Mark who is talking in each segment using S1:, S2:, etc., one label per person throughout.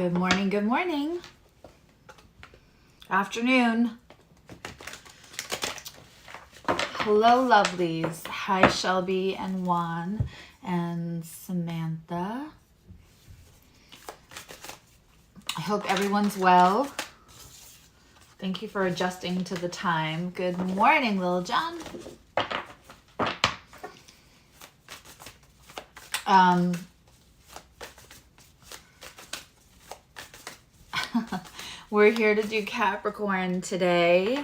S1: Good morning, good morning. Afternoon. Hello, lovelies. Hi, Shelby and Juan and Samantha. I hope everyone's well. Thank you for adjusting to the time. Good morning, Lil John. We're here to do Capricorn today.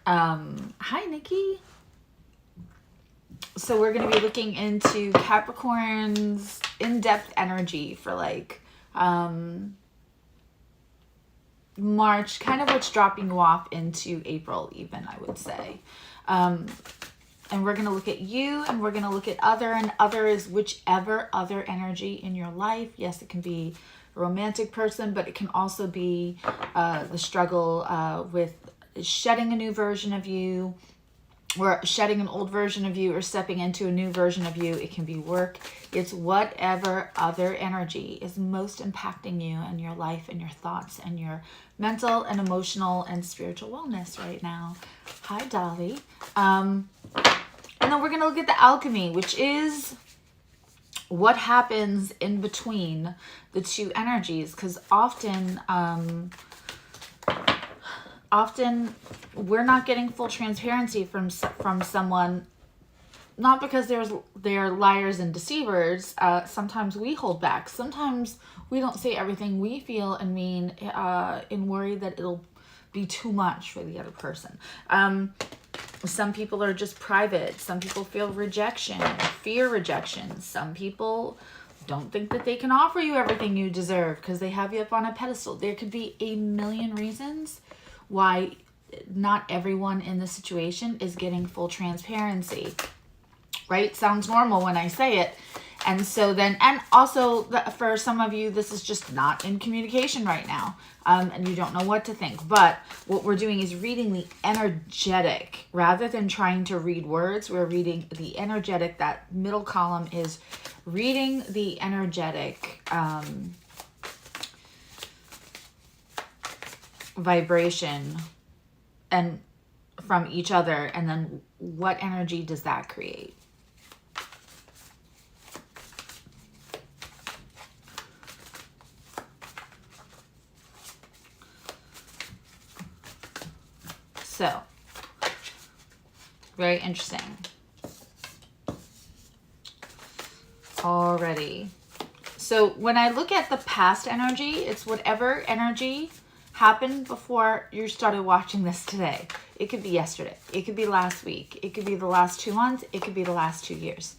S1: Hi, Nikki. So we're going to be looking into Capricorn's in-depth energy for like March, kind of what's dropping you off into April even, I would say. And we're going to look at you, and we're going to look at other, and other is whichever other energy in your life. Yes, it can be a romantic person, but it can also be the struggle with shedding a new version of you, or shedding an old version of you, or stepping into a new version of you. It can be work. It's whatever other energy is most impacting you and your life and your thoughts and your mental and emotional and spiritual wellness right now. Hi, Dolly. And then we're going to look at the alchemy, which is what happens in between the two energies. Because often we're not getting full transparency from someone, not because they're liars and deceivers. Sometimes we hold back. Sometimes we don't say everything we feel and mean in worry that it'll be too much for the other person. Some people are just private. Some people feel rejection, fear rejection. Some people don't think that they can offer you everything you deserve because they have you up on a pedestal. There could be a million reasons why not everyone in the situation is getting full transparency, right? Sounds normal when I say it. And so then, and also for some of you, this is just not in communication right now. And you don't know what to think. But what we're doing is reading the energetic rather than trying to read words. We're reading the energetic. That middle column is reading the energetic vibration and from each other, and then what energy does that create? So, very interesting. Alrighty. So when I look at the past energy, it's whatever energy happened before you started watching this today. It could be yesterday. It could be last week. It could be the last 2 months. It could be the last 2 years.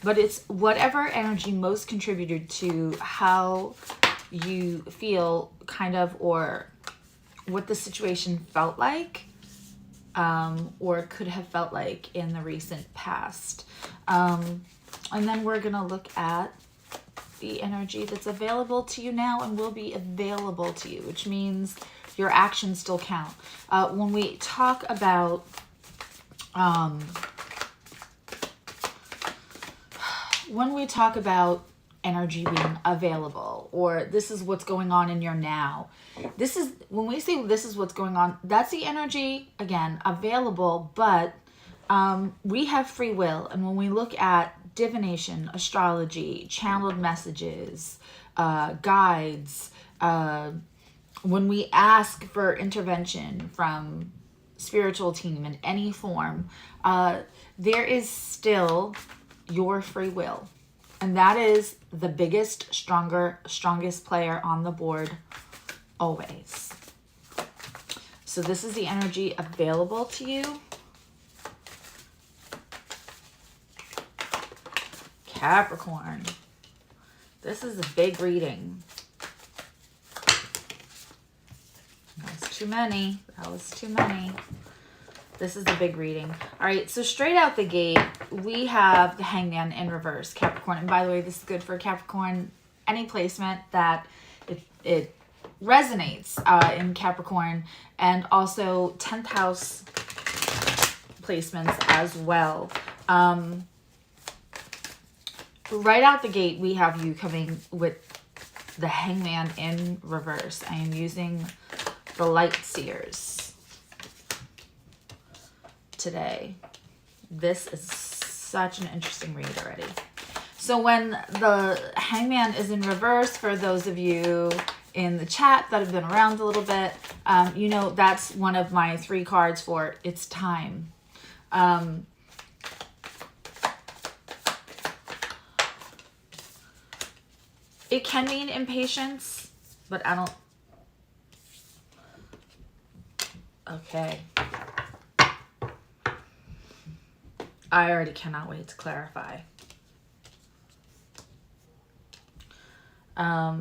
S1: But it's whatever energy most contributed to how you feel, kind of, or what the situation felt like, or could have felt like in the recent past. And then we're going to look at the energy that's available to you now and will be available to you, which means your actions still count. When we talk about energy being available, or this is what's going on in your now, this is when we say this is what's going on, that's the energy, again, available, but we have free will. And when we look at divination, astrology, channeled messages, guides, when we ask for intervention from spiritual team in any form, there is still your free will. And that is the biggest, strongest player on the board always. So this is the energy available to you. Capricorn. This is a big reading. That's too many. That was too many. This is a big reading. All right, so straight out the gate, we have the Hangman in reverse, Capricorn. And by the way, this is good for Capricorn, any placement that it resonates in Capricorn, and also 10th house placements as well. Right out the gate, we have you coming with the Hangman in reverse. I am using the Light Seers today. This is such an interesting read already. So when the Hangman is in reverse, for those of you in the chat that have been around a little bit, you know that's one of my 3 cards for it's time. It can mean impatience, but I don't... Okay. I already cannot wait to clarify. Wow.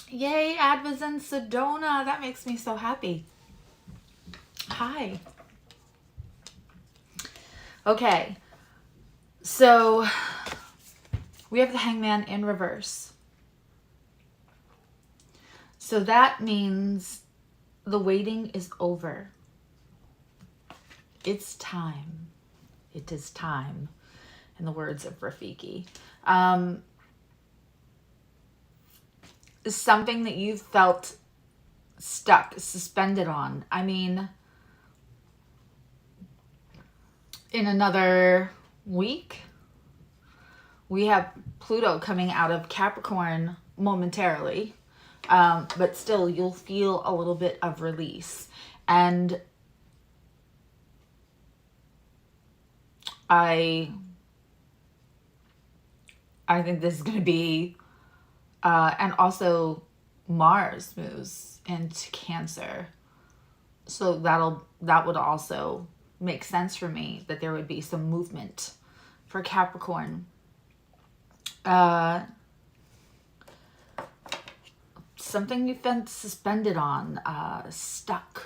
S1: Yay, Advas and Sedona. That makes me so happy. Hi. Okay. So we have the Hangman in reverse. So that means the waiting is over. It's time. It is time, in the words of Rafiki. Something that you felt stuck, suspended on. I mean, in another week, we have Pluto coming out of Capricorn momentarily. But still, you'll feel a little bit of release. And I think this is going to be, and also Mars moves into Cancer. So that would also make sense for me, that there would be some movement for Capricorn. Something you've been suspended on, stuck,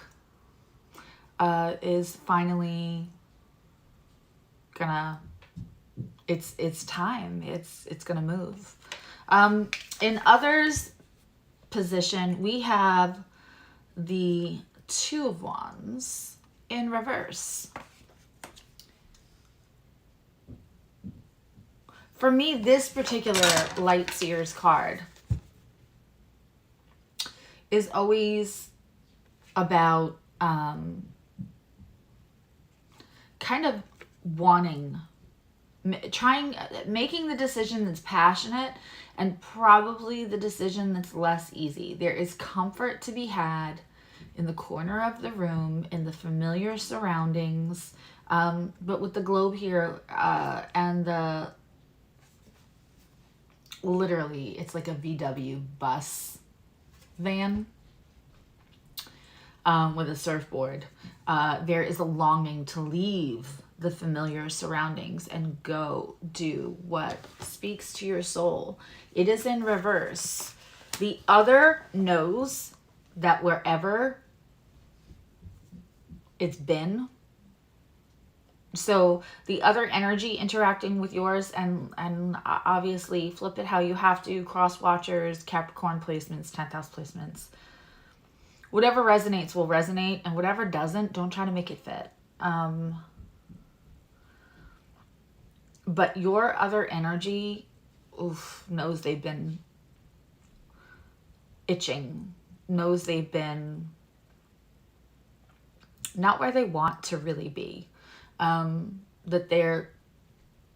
S1: is finally gonna, it's time. It's gonna move. In others' position, we have the Two of Wands in reverse. For me, this particular Light Seers card is always about kind of wanting, making the decision that's passionate, and probably the decision that's less easy. There is comfort to be had in the corner of the room, in the familiar surroundings, but with the globe here, and the, literally, it's like a VW bus van with a surfboard. There is a longing to leave the familiar surroundings and go do what speaks to your soul. It is in reverse. The other knows that wherever it's been, so the other energy interacting with yours, and obviously flip it how you have to, cross watchers, Capricorn placements, 10th house placements, whatever resonates will resonate, and whatever doesn't, don't try to make it fit. But your other energy, knows they've been itching, knows they've been not where they want to really be. That they're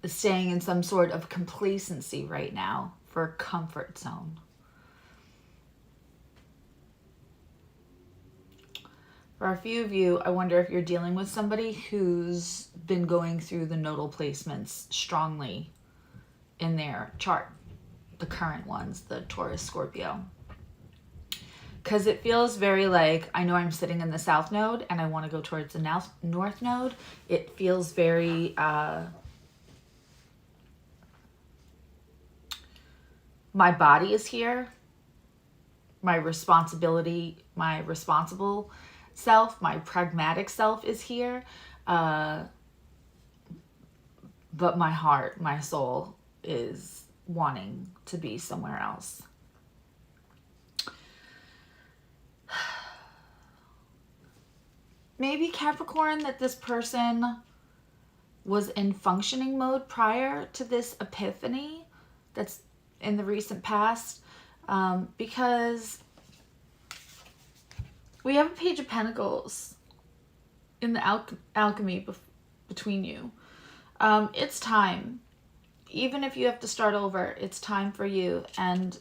S1: staying in some sort of complacency right now, for a comfort zone. For a few of you, I wonder if you're dealing with somebody who's been going through the nodal placements strongly in their chart, the current ones, the Taurus, Scorpio. Because it feels very like, I know I'm sitting in the South Node and I want to go towards the North Node. It feels very, my body is here. My responsibility, my responsible self, my pragmatic self is here. But my heart, my soul is wanting to be somewhere else. maybe Capricorn, that this person was in functioning mode prior to this epiphany that's in the recent past, because we have a Page of Pentacles in the alchemy between you. It's time. Even if you have to start over, it's time for you. And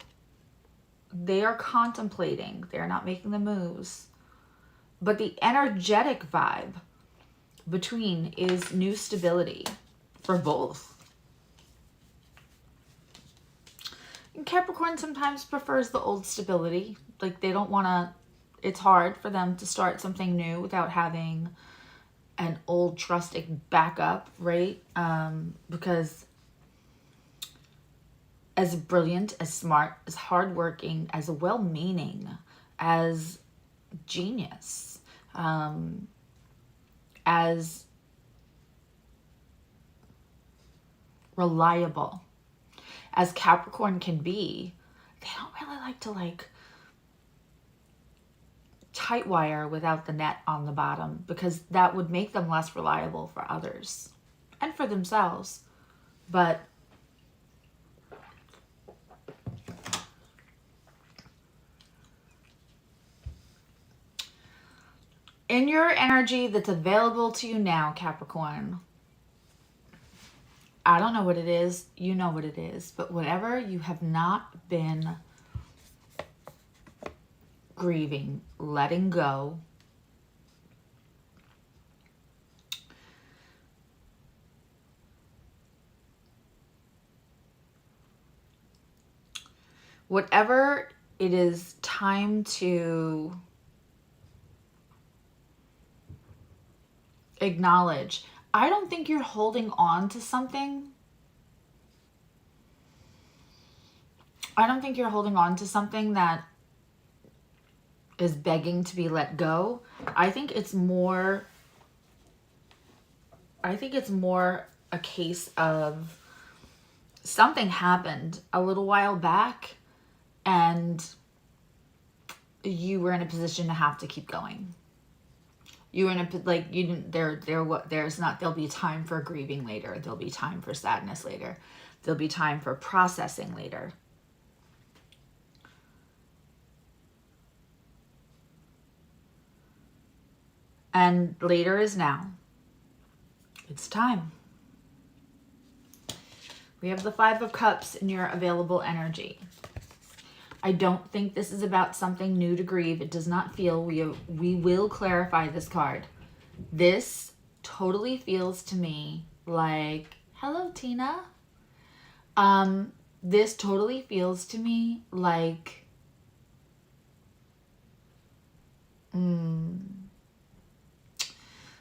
S1: they are contemplating. They're not making the moves. But the energetic vibe between is new stability for both. And Capricorn sometimes prefers the old stability. Like, they don't want to, it's hard for them to start something new without having an old trusting backup, right? Because as brilliant, as smart, as hardworking, as well-meaning, as genius, as reliable as Capricorn can be, they don't really like to tight wire without the net on the bottom, because that would make them less reliable for others and for themselves. But in your energy that's available to you now, Capricorn, I don't know what it is. You know what it is. But whatever you have not been grieving, letting go, whatever it is time to acknowledge. I don't think you're holding on to something. I don't think you're holding on to something that is begging to be let go. I think it's more a case of something happened a little while back and you were in a position to have to keep going. You were in a, like, you didn't, there'll be time for grieving later. There'll be time for sadness later. There'll be time for processing later. And later is now. It's time. We have the Five of Cups in your available energy. I don't think this is about something new to grieve. It does not feel, we will clarify this card. This totally feels to me like, hello, Tina. This totally feels to me like,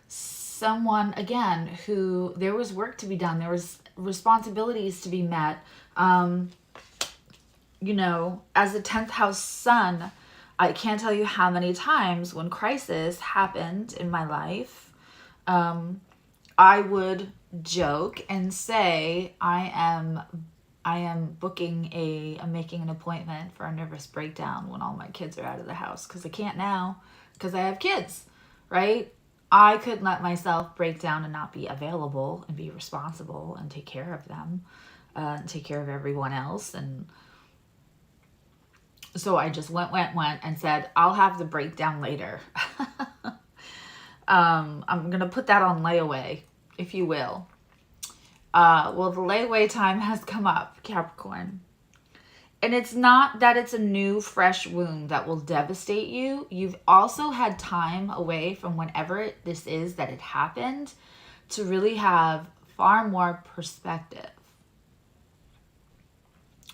S1: someone, again, who there was work to be done. There was responsibilities to be met. You know, as a 10th house sun, I can't tell you how many times when crisis happened in my life, I would joke and say, I'm making an appointment for a nervous breakdown when all my kids are out of the house, because I can't now because I have kids, right? I couldn't let myself break down and not be available and be responsible and take care of them, and take care of everyone else. And so I just went and said, I'll have the breakdown later. I'm going to put that on layaway, if you will. Well, the layaway time has come up, Capricorn. And it's not that it's a new, fresh wound that will devastate you. You've also had time away from whenever this is that it happened to really have far more perspective,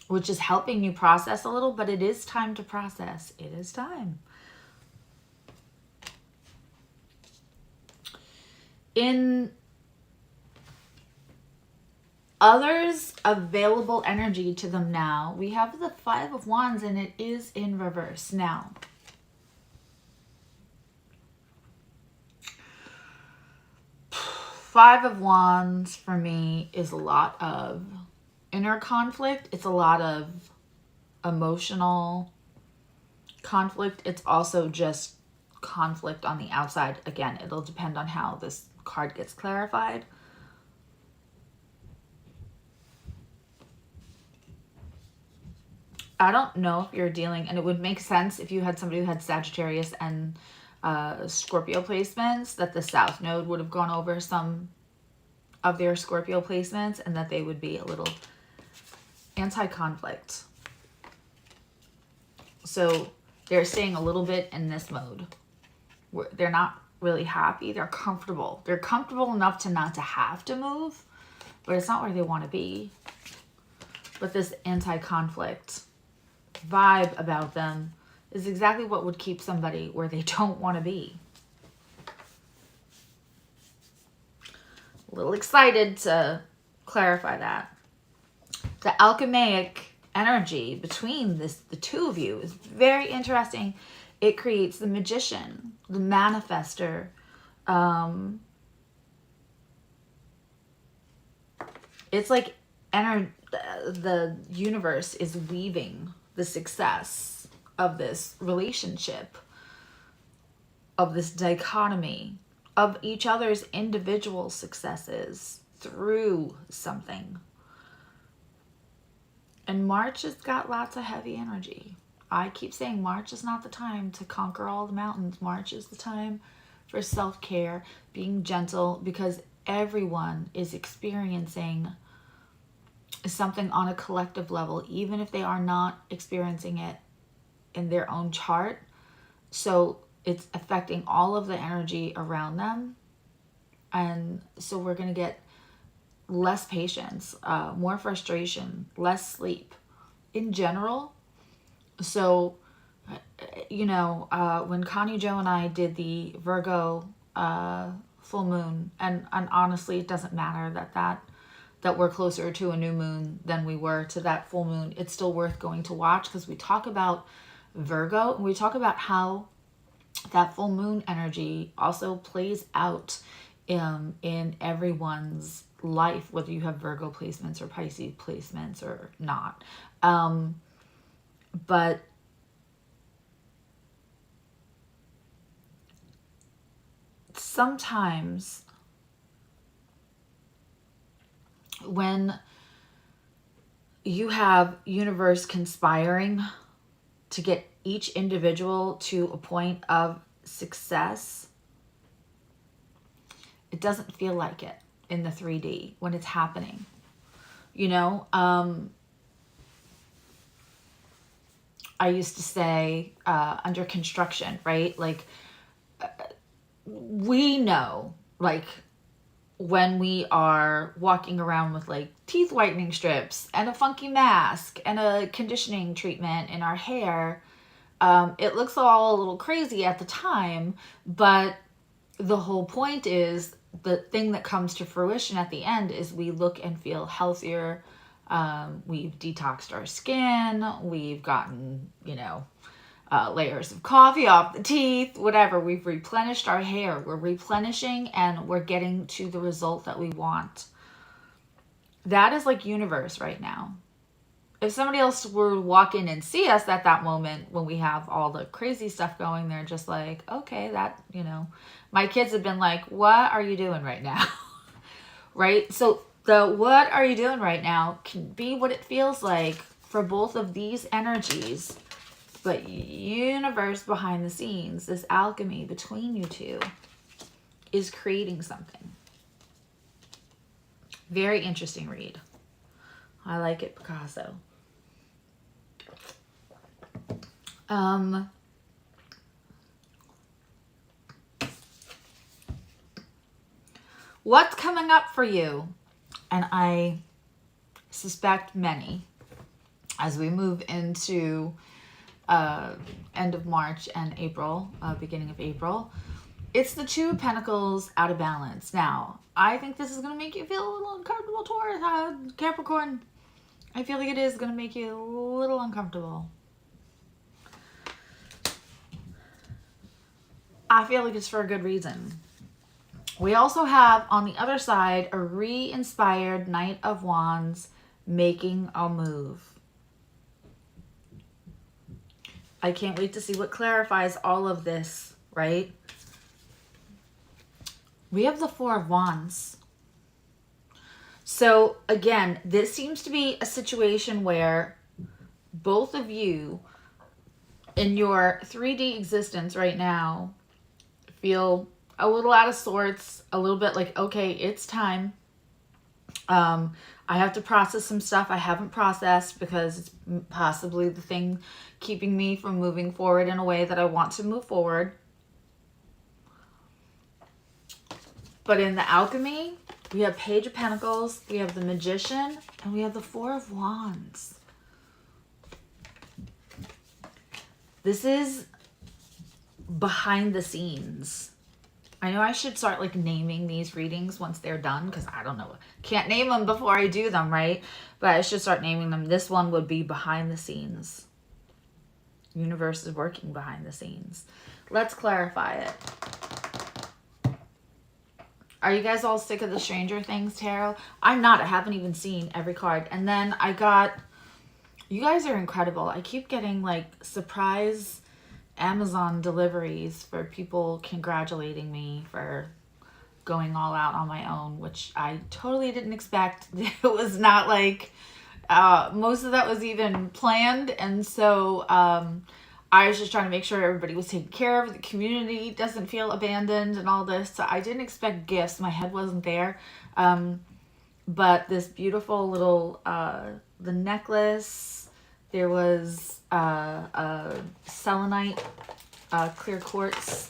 S1: which is helping you process a little, but it is time to process. It is time. In others' available energy to them now, we have the Five of Wands, and it is in reverse. Now, Five of Wands for me is a lot of inner conflict. It's a lot of emotional conflict. It's also just conflict on the outside. Again, it'll depend on how this card gets clarified. I don't know if you're dealing, and it would make sense if you had somebody who had Sagittarius and Scorpio placements, that the South Node would have gone over some of their Scorpio placements, and that they would be a little anti-conflict. So they're staying a little bit in this mode. They're not really happy. They're comfortable. They're comfortable enough to not to have to move, but it's not where they want to be. But this anti-conflict vibe about them is exactly what would keep somebody where they don't want to be. A little excited to clarify that. The alchemic energy between the two of you is very interesting. It creates the magician, the manifester. It's like the universe is weaving the success of this relationship, of this dichotomy, of each other's individual successes through something. And March has got lots of heavy energy. I keep saying March is not the time to conquer all the mountains. March is the time for self-care, being gentle, because everyone is experiencing something on a collective level, even if they are not experiencing it in their own chart. So it's affecting all of the energy around them. And so we're going to get less patience, more frustration, less sleep in general. So, you know, when Connie Jo and I did the Virgo full moon, and honestly, it doesn't matter that we're closer to a new moon than we were to that full moon. It's still worth going to watch, because we talk about Virgo, and we talk about how that full moon energy also plays out in everyone's life, whether you have Virgo placements or Pisces placements or not. But sometimes when you have universe conspiring to get each individual to a point of success, it doesn't feel like it in the 3D when it's happening. You know, I used to say under construction, right? Like, we know, like, when we are walking around with like teeth whitening strips and a funky mask and a conditioning treatment in our hair, it looks all a little crazy at the time, but the whole point is, the thing that comes to fruition at the end is we look and feel healthier. We've detoxed our skin. We've gotten, you know, layers of coffee off the teeth, whatever. We've replenished our hair. We're replenishing and we're getting to the result that we want. That is like universe right now. If somebody else were to walk in and see us at that moment when we have all the crazy stuff going, they're just like, okay, that, you know, my kids have been like, what are you doing right now? Right? So the what are you doing right now can be what it feels like for both of these energies. But universe behind the scenes, this alchemy between you two, is creating something. Very interesting read. I like it, Picasso. What's coming up for you? And I suspect many, as we move into end of March and April, beginning of April. It's the Two of Pentacles out of balance. Now, I think this is going to make you feel a little uncomfortable, Taurus, Capricorn. I feel like it is going to make you a little uncomfortable. I feel like it's for a good reason. We also have, on the other side, a re-inspired Knight of Wands making a move. I can't wait to see what clarifies all of this right? We have the Four of Wands. So again, this seems to be a situation where both of you in your 3D existence right now feel a little out of sorts, a little bit like, okay, it's time. I have to process some stuff I haven't processed because it's possibly the thing keeping me from moving forward in a way that I want to move forward. But in the alchemy, we have Page of Pentacles, we have the Magician, and we have the Four of Wands. This is behind the scenes. I know I should start like naming these readings once they're done because I don't know. Can't name them before I do them, right? But I should start naming them. This one would be behind the scenes. Universe is working behind the scenes. Let's clarify it. Are you guys all sick of the Stranger Things tarot? I'm not. I haven't even seen every card. And then I got... You guys are incredible. I keep getting like surprise Amazon deliveries for people congratulating me for going all out on my own, which I totally didn't expect. It was not like... most of that was even planned. And so... I was just trying to make sure everybody was taken care of. The community doesn't feel abandoned and all this. So I didn't expect gifts. My head wasn't there. But this beautiful little, the necklace, there was a selenite, clear quartz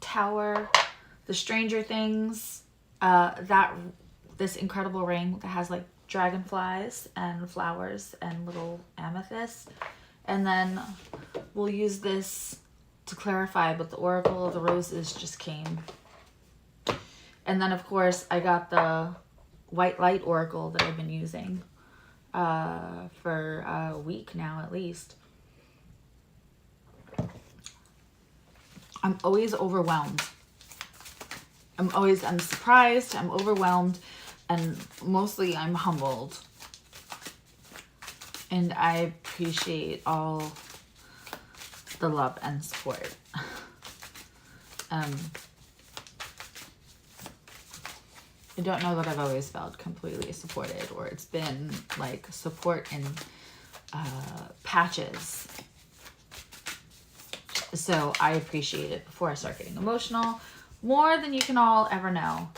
S1: tower, the Stranger Things, this incredible ring that has like dragonflies and flowers and little amethysts. And then we'll use this to clarify, but the Oracle of the Roses just came. And then, of course, I got the White Light Oracle that I've been using for a week now, at least. I'm always overwhelmed. I'm surprised, I'm overwhelmed, and mostly I'm humbled. And I appreciate all the love and support. I don't know that I've always felt completely supported, or it's been like support in patches. So I appreciate it before I start getting emotional. More than you can all ever know.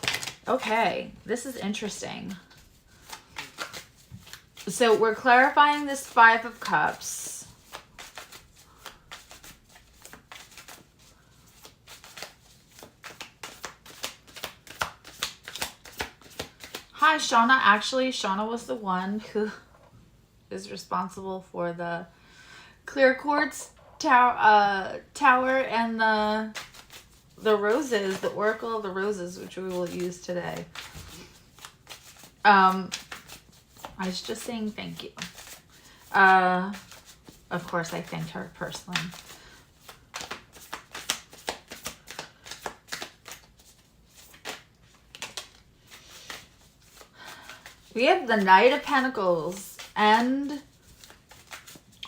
S1: Okay, this is interesting. So we're clarifying this Five of Cups. Hi, Shauna. Actually, Shauna was the one who is responsible for the clear quartz tower and the roses, the Oracle of the Roses, which we will use today. I was just saying thank you. Of course, I thanked her personally. We have the Knight of Pentacles and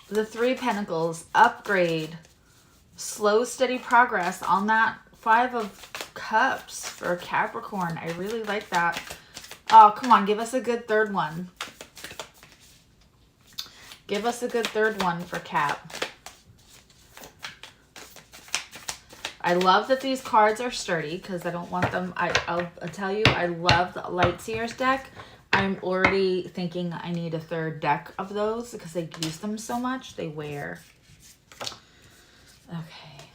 S1: the Three of Pentacles. Upgrade. Slow, steady progress on that Five of Cups for Capricorn. I really like that. Oh, come on. Give us a good third one. Give us a good third one for Cap. I love that these cards are sturdy because I don't want them. I'll tell you, I love the Lightseers deck. I'm already thinking I need a third deck of those because they use them so much. They wear. Okay.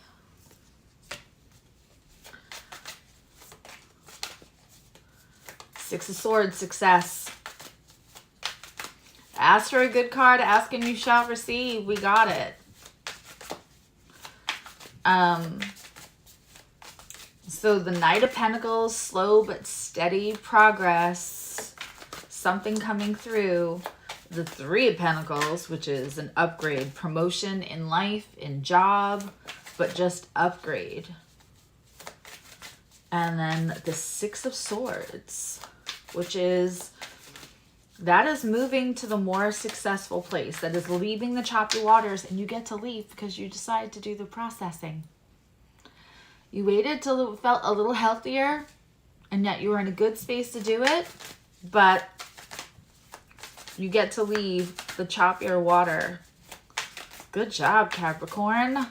S1: Six of Swords, success. Ask for a good card, ask and you shall receive. We got it. So the Knight of Pentacles, slow but steady progress. Something coming through. The Three of Pentacles, which is an upgrade. Promotion in life, in job, but just upgrade. And then the Six of Swords, which is That is moving to the more successful place. That is leaving the choppy waters, and you get to leave because you decided to do the processing. You waited till it felt a little healthier, and yet you were in a good space to do it, but you get to leave the choppier water. Good job, Capricorn.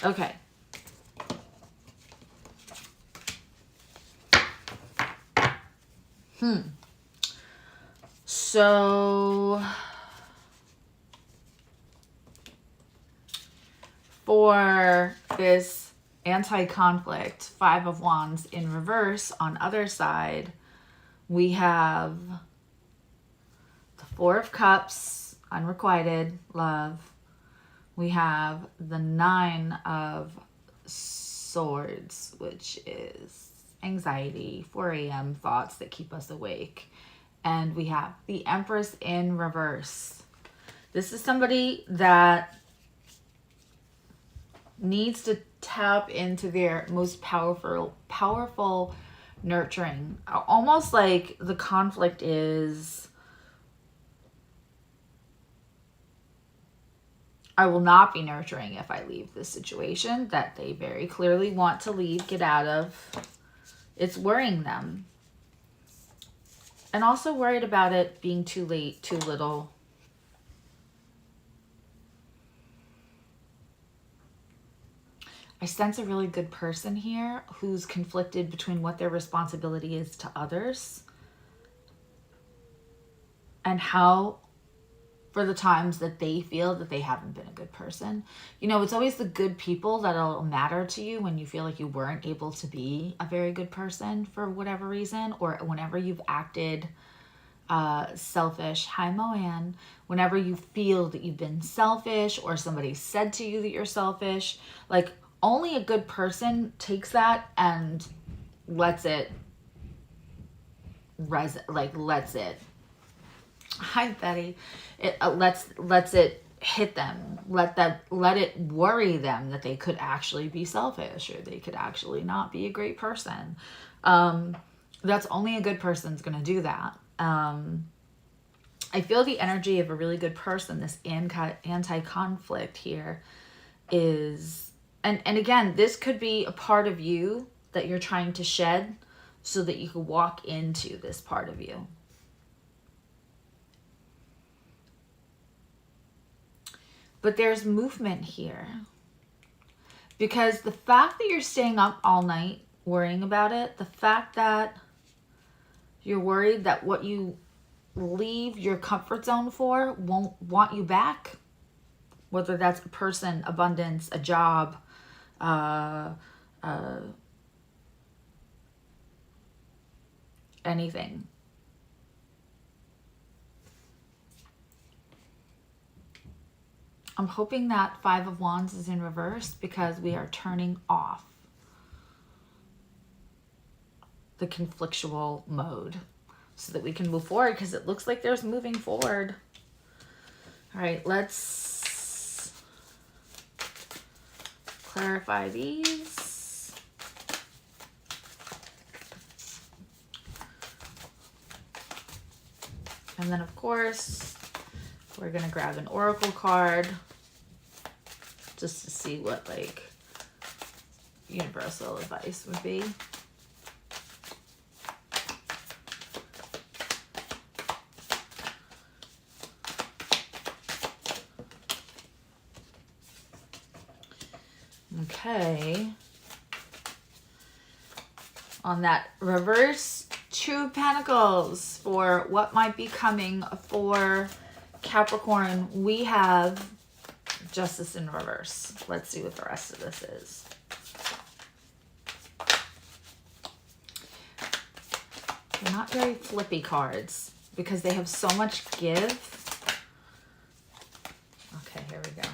S1: Okay. So for this anti-conflict, Five of Wands in reverse, on other side, we have the Four of Cups, unrequited love. We have the Nine of Swords, which is anxiety, 4 a.m. thoughts that keep us awake. And we have the Empress in reverse. This is somebody that needs to tap into their most powerful nurturing. Almost like the conflict is, I will not be nurturing if I leave this situation that they very clearly want to leave, get out of. It's worrying them. And also worried about it being too late, too little. I sense a really good person here who's conflicted between what their responsibility is to others and how, for the times that they feel that they haven't been a good person. You know, it's always the good people that'll matter to you when you feel like you weren't able to be a very good person for whatever reason, or whenever you've acted selfish. Hi, Moanne. Whenever you feel that you've been selfish or somebody said to you that you're selfish, like only a good person takes that and lets it lets it. Hi, Betty. It lets it hit them. Let it worry them that they could actually be selfish or they could actually not be a great person. That's only a good person's going to do that. I feel the energy of a really good person, this anti-conflict here is, and again, this could be a part of you that you're trying to shed so that you can walk into this part of you. But there's movement here. Because the fact that you're staying up all night worrying about it, the fact that you're worried that what you leave your comfort zone for won't want you back, whether that's a person, abundance, a job, anything. I'm hoping that Five of Wands is in reverse because we are turning off the conflictual mode so that we can move forward, because it looks like there's moving forward. All right, let's clarify these. And then, of course, we're going to grab an oracle card just to see what, like, universal advice would be. Okay. On that reverse Two of Pentacles for what might be coming for Capricorn, we have Justice in reverse. Let's see what the rest of this is. They're not very flippy cards because they have so much give. Okay, here we go.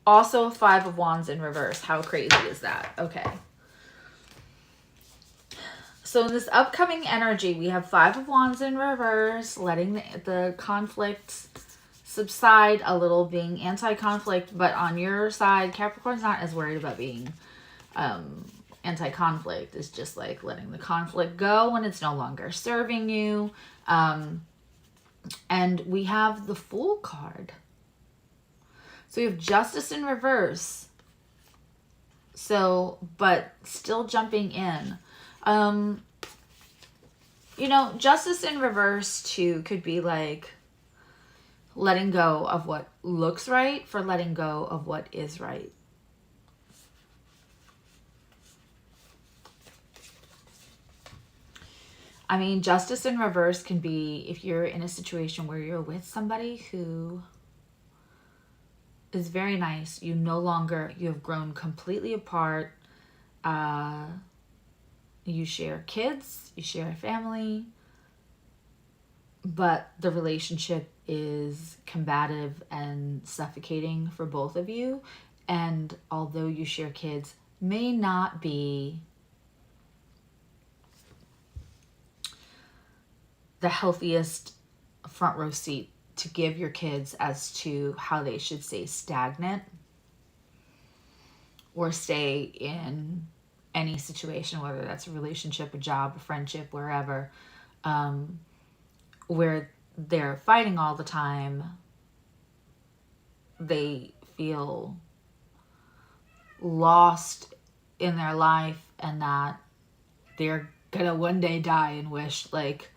S1: Also, Five of Wands in reverse. How crazy is that? Okay. So in this upcoming energy, we have Five of Wands in reverse, letting the conflict subside a little, being anti-conflict. But on your side, Capricorn's not as worried about being Anti-conflict is just like letting the conflict go when it's no longer serving you. And we have the Fool card. So you have Justice in reverse. So, but still jumping in. You know, Justice in reverse too could be like letting go of what looks right for letting go of what is right. I mean, justice in reverse can be if you're in a situation where you're with somebody who is very nice. You have grown completely apart. You share kids, you share a family, but the relationship is combative and suffocating for both of you. And although you share kids, may not be the healthiest front row seat to give your kids as to how they should stay stagnant or stay in any situation, whether that's a relationship, a job, a friendship, wherever, where they're fighting all the time. They feel lost in their life and that they're gonna one day die and wish, like,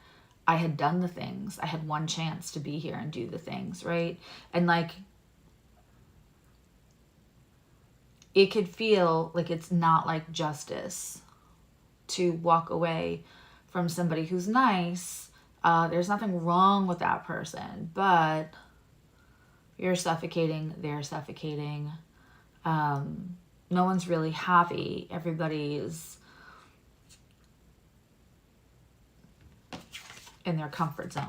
S1: I had done the things. I had one chance to be here and do the things, right? And like, it could feel like it's not like justice to walk away from somebody who's nice. There's nothing wrong with that person, but you're suffocating, they're suffocating. No one's really happy. Everybody is in their comfort zone.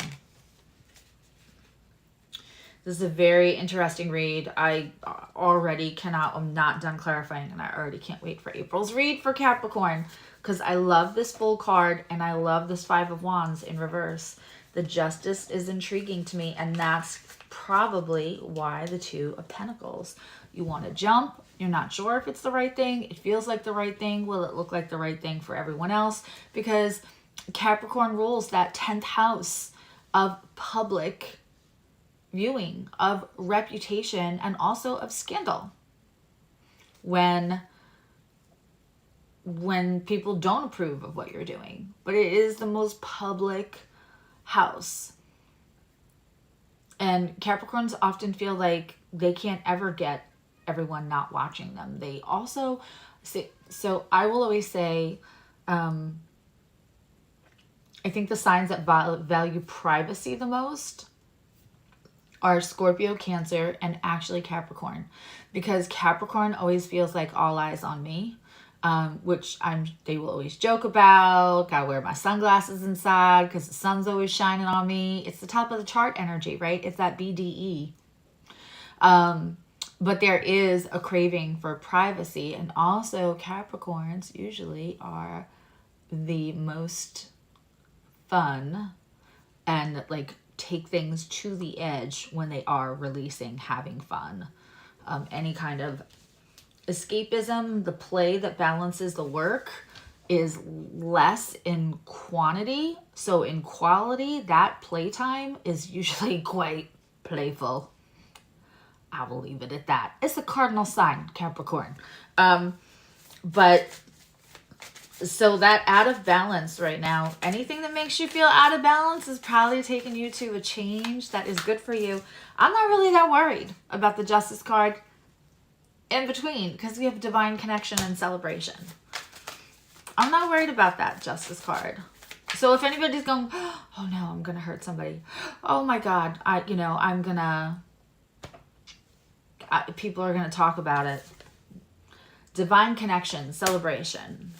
S1: This is a very interesting read. I already I'm not done clarifying, and I already can't wait for April's read for Capricorn, because I love this Fool card and I love this Five of Wands in reverse. The Justice is intriguing to me, and that's probably why the Two of Pentacles. You want to jump. You're not sure if it's the right thing. It feels like the right thing. Will it look like the right thing for everyone else? Because Capricorn rules that 10th house of public viewing, of reputation, and also of scandal. When people don't approve of what you're doing. But it is the most public house. And Capricorns often feel like they can't ever get everyone not watching them. They also say, so I will always say, I think the signs that value privacy the most are Scorpio, Cancer, and actually Capricorn. Because Capricorn always feels like all eyes on me, which they will always joke about. Gotta wear my sunglasses inside because the sun's always shining on me. It's the top of the chart energy, right? It's that BDE. But there is a craving for privacy, and also Capricorns usually are the most fun and like take things to the edge when they are releasing, having fun. Any kind of escapism, the play that balances the work, is less in quantity. So in quality, that playtime is usually quite playful. I will leave it at that. It's a cardinal sign, Capricorn. But so that out of balance right now, anything that makes you feel out of balance is probably taking you to a change that is good for you. I'm not really that worried about the Justice card in between, because we have divine connection and celebration. I'm not worried about that Justice card. So if anybody's going, oh no, I'm going to hurt somebody. Oh my God, people are going to talk about it. Divine connection, celebration.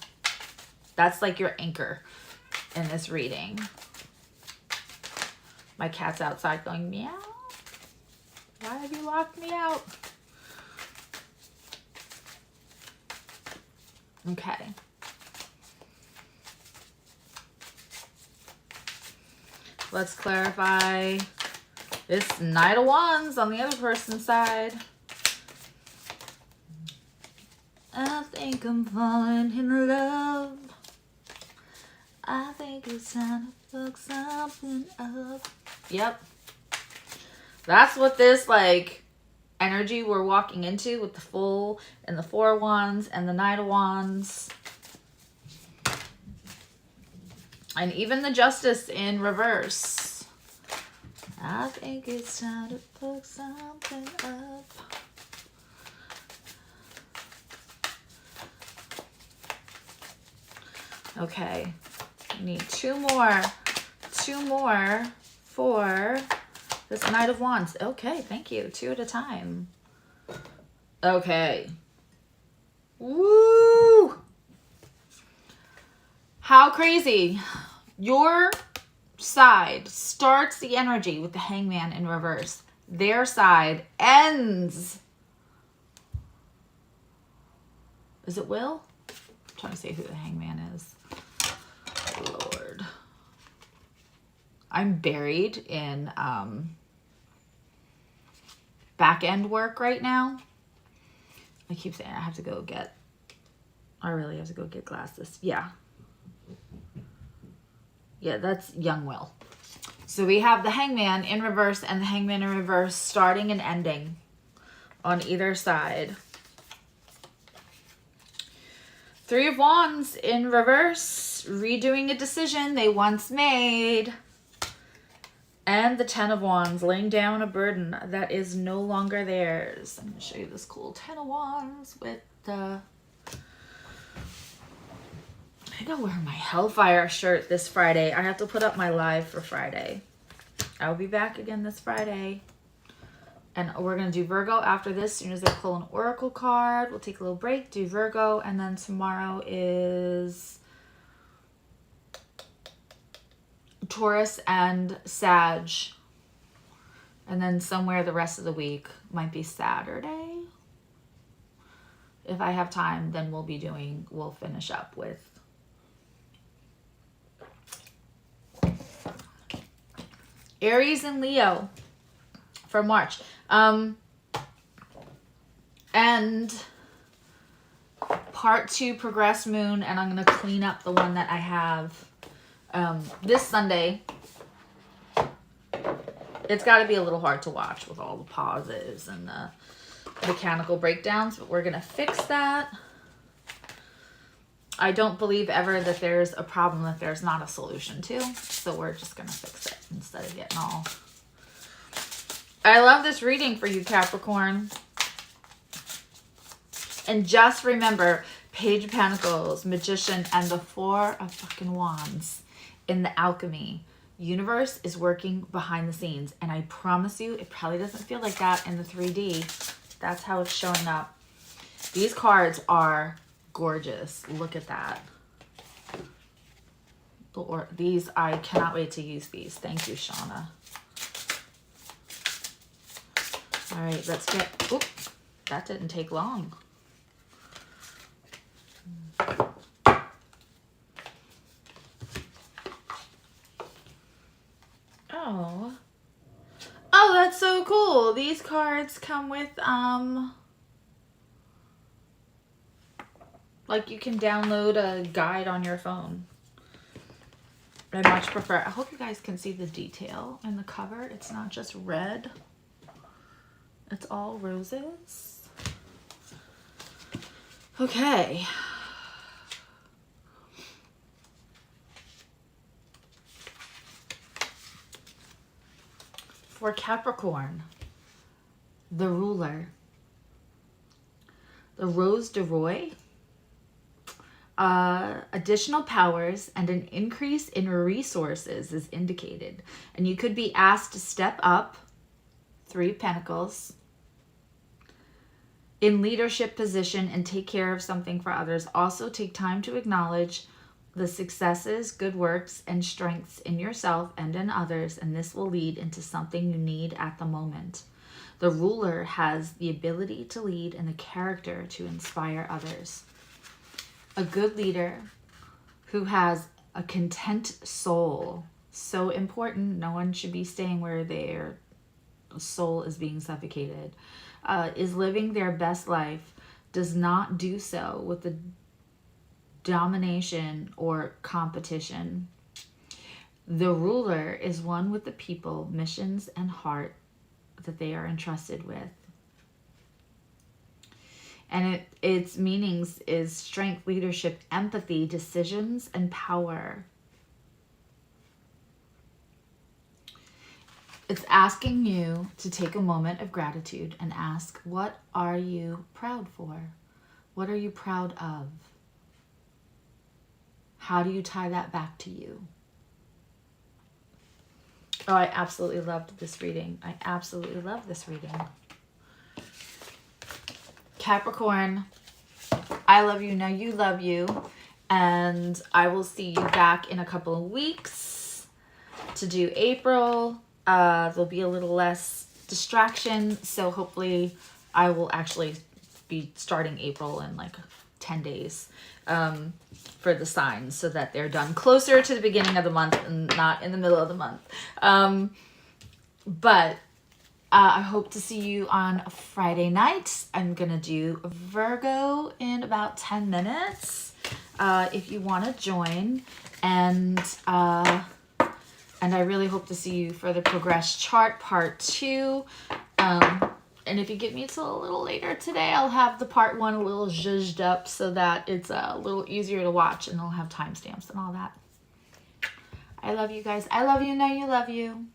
S1: That's like your anchor in this reading. My cat's outside going, meow. Why have you locked me out? Okay. Let's clarify this Knight of Wands on the other person's side. think I'm falling in love. I think it's time to fuck something up. Yep. That's what this, like, energy we're walking into with the Fool and the Four of Wands and the Knight of Wands. And even the Justice in reverse. I think it's time to fuck something up. Okay. I need two more for this Knight of Wands. Okay, thank you. 2 at a time. Okay. Woo! How crazy. Your side starts the energy with the Hangman in reverse. Their side ends. Is it Will? I'm trying to say who the Hangman is. Lord. I'm buried in back end work right now. I keep saying I have to go get, I really have to go get glasses. Yeah. Yeah, that's young Will. So we have the Hangman in reverse and the Hangman in reverse starting and ending on either side. 3 of Wands in reverse, redoing a decision they once made. And the 10 of Wands, laying down a burden that is no longer theirs. I'm going to show you this cool 10 of Wands with the... I gotta wear my Hellfire shirt this Friday. I have to put up my live for Friday. I'll be back again this Friday. And we're going to do Virgo after this. As soon as I pull an Oracle card, we'll take a little break, do Virgo. And then tomorrow is Taurus and Sag. And then somewhere the rest of the week might be Saturday. If I have time, then we'll finish up with Aries and Leo for March. And part 2 Progress Moon, and I'm going to clean up the one that I have this Sunday. It's got to be a little hard to watch with all the pauses and the mechanical breakdowns, but we're going to fix that. I don't believe ever that there's a problem that there's not a solution to, so we're just going to fix it instead of getting all... I love this reading for you, Capricorn. And just remember, Page of Pentacles, Magician, and the 4 of fucking Wands in the alchemy. Universe is working behind the scenes. And I promise you, it probably doesn't feel like that in the 3D. That's how it's showing up. These cards are gorgeous. Look at that. These, I cannot wait to use these. Thank you, Shauna. All right, let's get... Oop, that didn't take long. Oh. Oh, that's so cool. These cards come with, like you can download a guide on your phone. I much prefer, I hope you guys can see the detail in the cover. It's not just red. It's all roses. Okay. For Capricorn, the ruler, the Rose de Roy, additional powers and an increase in resources is indicated. And you could be asked to step up, 3 Pentacles, in leadership position and take care of something for others. Also take time to acknowledge the successes, good works, and strengths in yourself and in others, and this will lead into something you need at the moment. The ruler has the ability to lead and the character to inspire others. A good leader who has a content soul, so important. No one should be staying where their soul is being suffocated. Is living their best life does not do so with the domination or competition. The ruler is one with the people, missions, and heart that they are entrusted with. And its meanings is strength, leadership, empathy, decisions, and power. It's asking you to take a moment of gratitude and ask, what are you proud for? What are you proud of? How do you tie that back to you? Oh, I absolutely loved this reading. I absolutely love this reading. Capricorn, I love you, know you love you. And I will see you back in a couple of weeks to do April. There'll be a little less distraction. So hopefully I will actually be starting April in like 10 days for the signs, so that they're done closer to the beginning of the month and not in the middle of the month. But I hope to see you on Friday night. I'm going to do Virgo in about 10 minutes if you want to join. And I really hope to see you for the Progress Chart Part 2. And if you give me till a little later today, I'll have the Part 1 a little zhuzhed up so that it's a little easier to watch, and I'll have timestamps and all that. I love you guys. I love you, know you love you.